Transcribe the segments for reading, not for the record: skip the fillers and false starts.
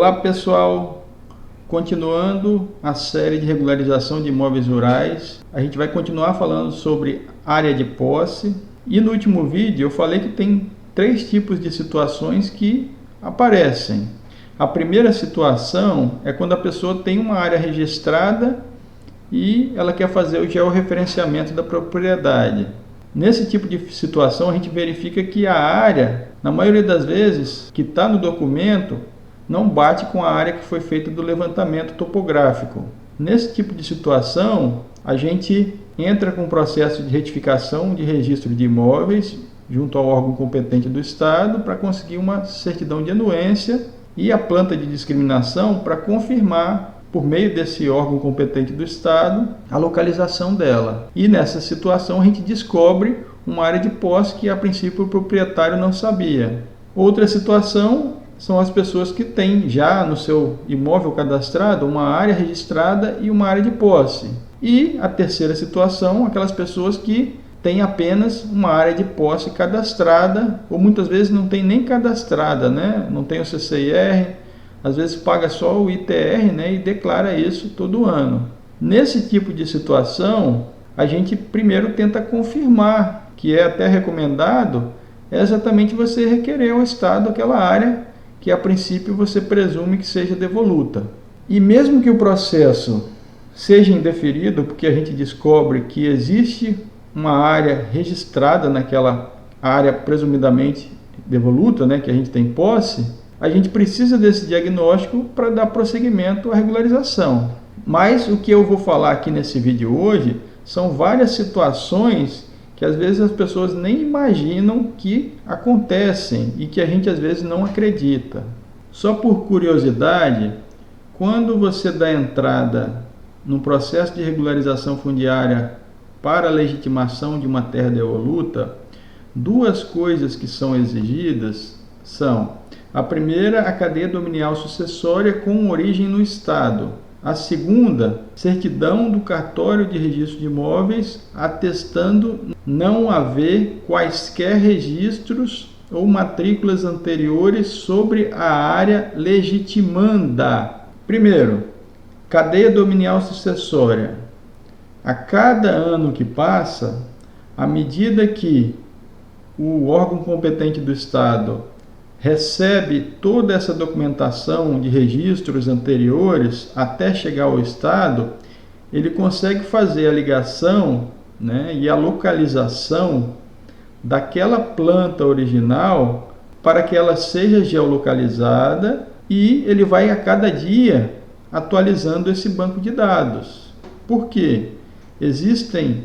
Olá pessoal, continuando a série de regularização de imóveis rurais, a gente vai continuar falando sobre área de posse e no último vídeo eu falei que tem três tipos de situações que aparecem. A primeira situação é quando a pessoa tem uma área registrada e ela quer fazer o georreferenciamento da propriedade. Nesse tipo de situação a gente verifica que a área, na maioria das vezes, que está no documento, não bate com a área que foi feita do levantamento topográfico. Nesse tipo de situação, a gente entra com o processo de retificação de registro de imóveis junto ao órgão competente do Estado para conseguir uma certidão de anuência e a planta de discriminação para confirmar, por meio desse órgão competente do Estado, a localização dela. E nessa situação a gente descobre uma área de posse que a princípio o proprietário não sabia. Outra situação são as pessoas que têm já no seu imóvel cadastrado uma área registrada e uma área de posse. E a terceira situação, aquelas pessoas que têm apenas uma área de posse cadastrada, ou muitas vezes não tem nem cadastrada, né? Não tem o CCIR, às vezes paga só o ITR, né? E declara isso todo ano. Nesse tipo de situação, a gente primeiro tenta confirmar, que é até recomendado, é exatamente você requerer ao Estado aquela área que a princípio você presume que seja devoluta. E mesmo que o processo seja indeferido, porque a gente descobre que existe uma área registrada naquela área presumidamente devoluta, né, que a gente tem posse, a gente precisa desse diagnóstico para dar prosseguimento à regularização. Mas o que eu vou falar aqui nesse vídeo hoje são várias situações que às vezes as pessoas nem imaginam que acontecem e que a gente às vezes não acredita. Só por curiosidade, quando você dá entrada no processo de regularização fundiária para a legitimação de uma terra devoluta, duas coisas que são exigidas são: a primeira, a cadeia dominial sucessória com origem no Estado. A segunda, certidão do cartório de registro de imóveis atestando não haver quaisquer registros ou matrículas anteriores sobre a área legitimanda. Primeiro, cadeia dominial sucessória. A cada ano que passa, à medida que o órgão competente do Estado recebe toda essa documentação de registros anteriores até chegar ao Estado, ele consegue fazer a ligação, né, e a localização daquela planta original para que ela seja geolocalizada, e ele vai a cada dia atualizando esse banco de dados. Por quê? Existem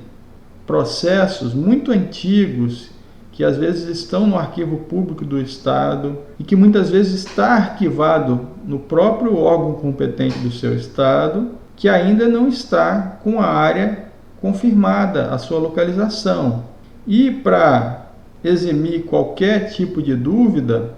processos muito antigos que às vezes estão no arquivo público do Estado e que muitas vezes está arquivado no próprio órgão competente do seu Estado, que ainda não está com a área confirmada, a sua localização. E para eximir qualquer tipo de dúvida,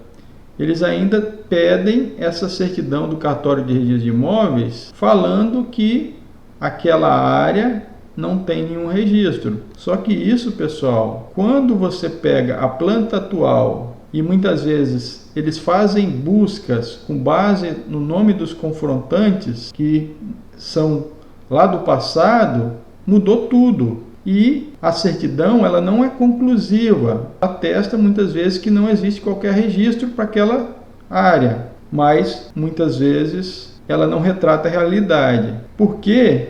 eles ainda pedem essa certidão do cartório de registro de imóveis, falando que aquela área não tem nenhum registro. Só que isso, pessoal, quando você pega a planta atual e muitas vezes eles fazem buscas com base no nome dos confrontantes, que são lá do passado, mudou tudo. E a certidão ela não é conclusiva. Atesta muitas vezes que não existe qualquer registro para aquela área, mas muitas vezes ela não retrata a realidade. Por quê?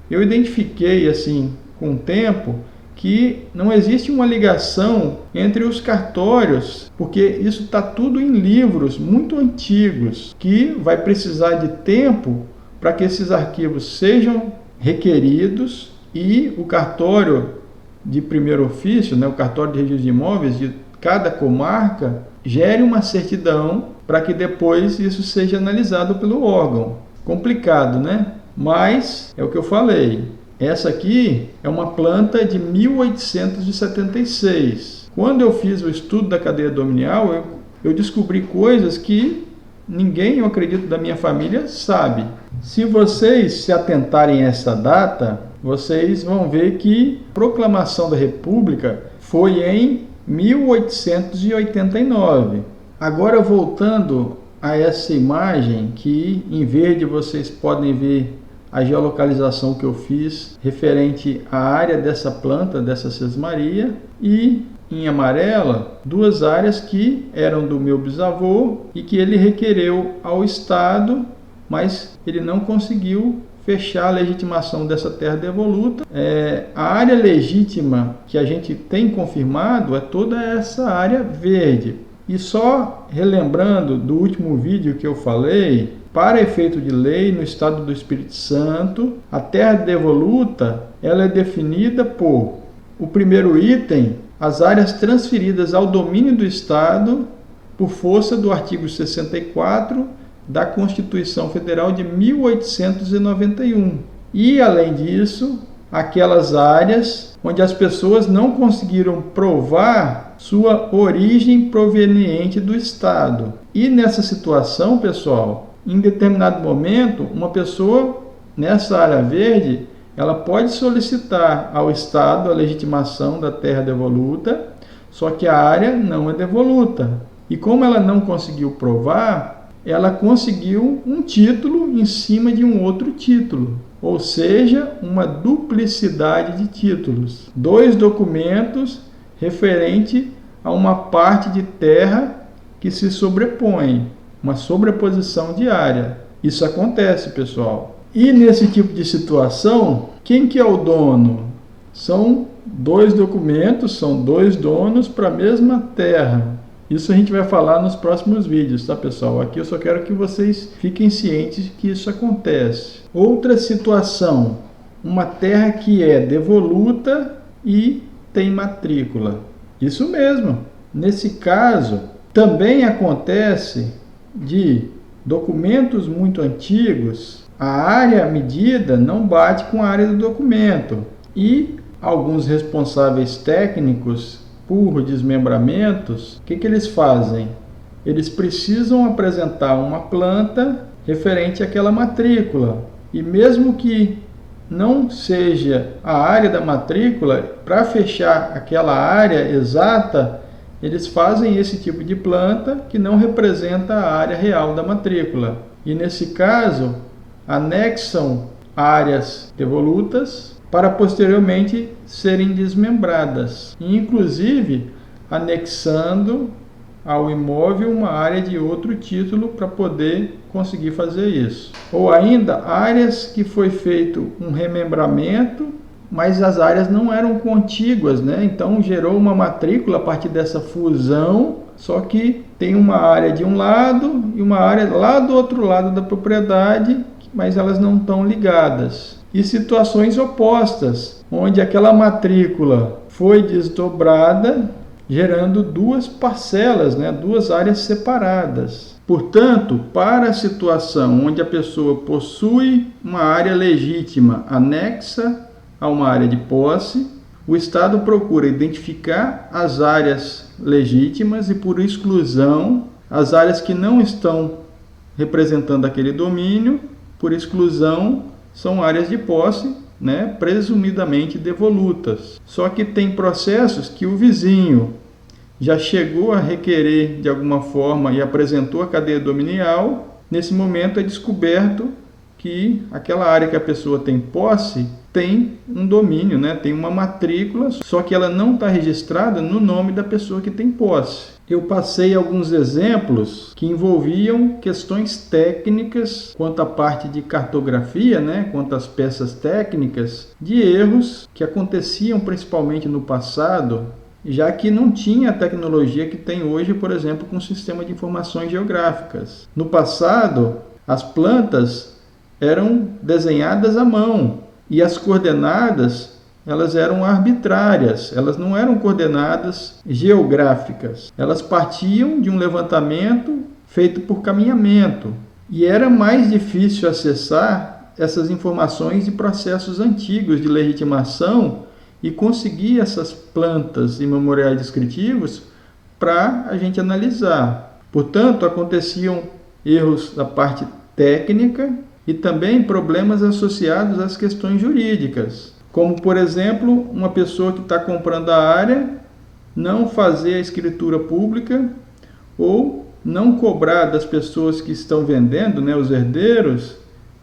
Eu identifiquei, assim, com o tempo, que não existe uma ligação entre os cartórios, porque isso está tudo em livros muito antigos, que vai precisar de tempo para que esses arquivos sejam requeridos e o cartório de primeiro ofício, né, o cartório de registro de imóveis de cada comarca, gere uma certidão para que depois isso seja analisado pelo órgão. Complicado, né? Mas, é o que eu falei, essa aqui é uma planta de 1876. Quando eu fiz o estudo da cadeia dominial, eu descobri coisas que ninguém, eu acredito, da minha família sabe. Se vocês se atentarem a essa data, vocês vão ver que a proclamação da República foi em 1889. Agora, voltando a essa imagem que em verde vocês podem ver a geolocalização que eu fiz referente à área dessa planta, dessa sesmaria, e em amarela, duas áreas que eram do meu bisavô e que ele requereu ao Estado, mas ele não conseguiu fechar a legitimação dessa terra devoluta. A área legítima que a gente tem confirmado é toda essa área verde. E só relembrando do último vídeo que eu falei, para efeito de lei no estado do Espírito Santo, a terra devoluta ela é definida por, o primeiro item, as áreas transferidas ao domínio do Estado por força do artigo 64 da Constituição Federal de 1891. E, além disso, aquelas áreas onde as pessoas não conseguiram provar sua origem proveniente do Estado. E nessa situação, pessoal, em determinado momento, uma pessoa nessa área verde, ela pode solicitar ao Estado a legitimação da terra devoluta, só que a área não é devoluta. E como ela não conseguiu provar, ela conseguiu um título em cima de um outro título, ou seja, uma duplicidade de títulos. Dois documentos referente a uma parte de terra que se sobrepõe, uma sobreposição de área. Isso acontece, pessoal. E nesse tipo de situação, quem que é o dono? São dois documentos, são dois donos para a mesma terra. Isso a gente vai falar nos próximos vídeos, tá, pessoal? Aqui eu só quero que vocês fiquem cientes que isso acontece. Outra situação, uma terra que é devoluta e tem matrícula. Isso mesmo. Nesse caso, também acontece de documentos muito antigos, a área medida não bate com a área do documento. E alguns responsáveis técnicos por desmembramentos, o que eles fazem? Eles precisam apresentar uma planta referente àquela matrícula. E mesmo que não seja a área da matrícula, para fechar aquela área exata, eles fazem esse tipo de planta que não representa a área real da matrícula. E nesse caso, anexam áreas devolutas para posteriormente serem desmembradas, inclusive anexando ao imóvel uma área de outro título para poder conseguir fazer isso. Ou ainda áreas que foi feito um remembramento, mas as áreas não eram contíguas, né? Então gerou uma matrícula a partir dessa fusão, só que tem uma área de um lado e uma área lá do outro lado da propriedade, mas elas não estão ligadas. E situações opostas, onde aquela matrícula foi desdobrada, gerando duas parcelas, né? Duas áreas separadas. Portanto, para a situação onde a pessoa possui uma área legítima anexa a uma área de posse, o Estado procura identificar as áreas legítimas e, por exclusão, as áreas que não estão representando aquele domínio, por exclusão, são áreas de posse, né, presumidamente devolutas. Só que tem processos que o vizinho já chegou a requerer de alguma forma e apresentou a cadeia dominial. Nesse momento é descoberto que aquela área que a pessoa tem posse tem um domínio, né, tem uma matrícula, só que ela não está registrada no nome da pessoa que tem posse. Eu passei alguns exemplos que envolviam questões técnicas quanto à parte de cartografia, né, quanto às peças técnicas, de erros que aconteciam principalmente no passado, já que não tinha a tecnologia que tem hoje, por exemplo, com o sistema de informações geográficas. No passado, as plantas eram desenhadas à mão e as coordenadas elas eram arbitrárias, elas não eram coordenadas geográficas. Elas partiam de um levantamento feito por caminhamento. E era mais difícil acessar essas informações de processos antigos de legitimação e conseguir essas plantas e memoriais descritivos para a gente analisar. Portanto, aconteciam erros da parte técnica e também problemas associados às questões jurídicas. Como, por exemplo, uma pessoa que está comprando a área não fazer a escritura pública ou não cobrar das pessoas que estão vendendo, né, os herdeiros,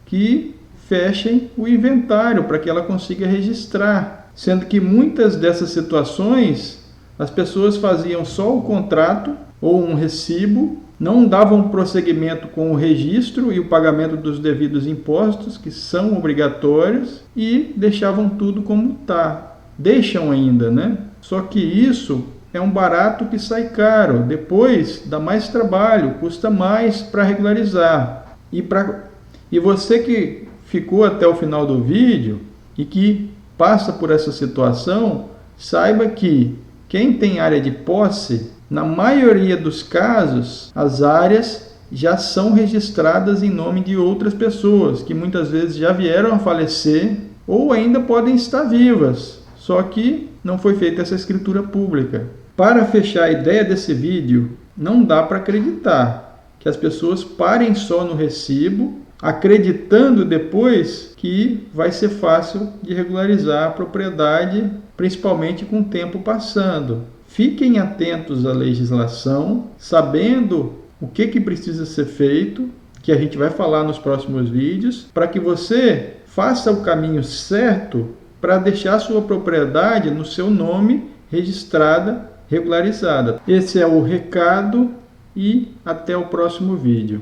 que fechem o inventário para que ela consiga registrar. Sendo que muitas dessas situações as pessoas faziam só o contrato ou um recibo, não davam prosseguimento com o registro e o pagamento dos devidos impostos, que são obrigatórios, e deixavam tudo como está. Deixam ainda, né? Só que isso é um barato que sai caro. Depois dá mais trabalho, custa mais para regularizar. E você que ficou até o final do vídeo e que passa por essa situação, saiba que quem tem área de posse, na maioria dos casos, as áreas já são registradas em nome de outras pessoas, que muitas vezes já vieram a falecer ou ainda podem estar vivas, só que não foi feita essa escritura pública. Para fechar a ideia desse vídeo, não dá para acreditar que as pessoas parem só no recibo, acreditando depois que vai ser fácil de regularizar a propriedade, principalmente com o tempo passando. Fiquem atentos à legislação, sabendo o que precisa ser feito, que a gente vai falar nos próximos vídeos, para que você faça o caminho certo para deixar sua propriedade no seu nome registrada, regularizada. Esse é o recado e até o próximo vídeo.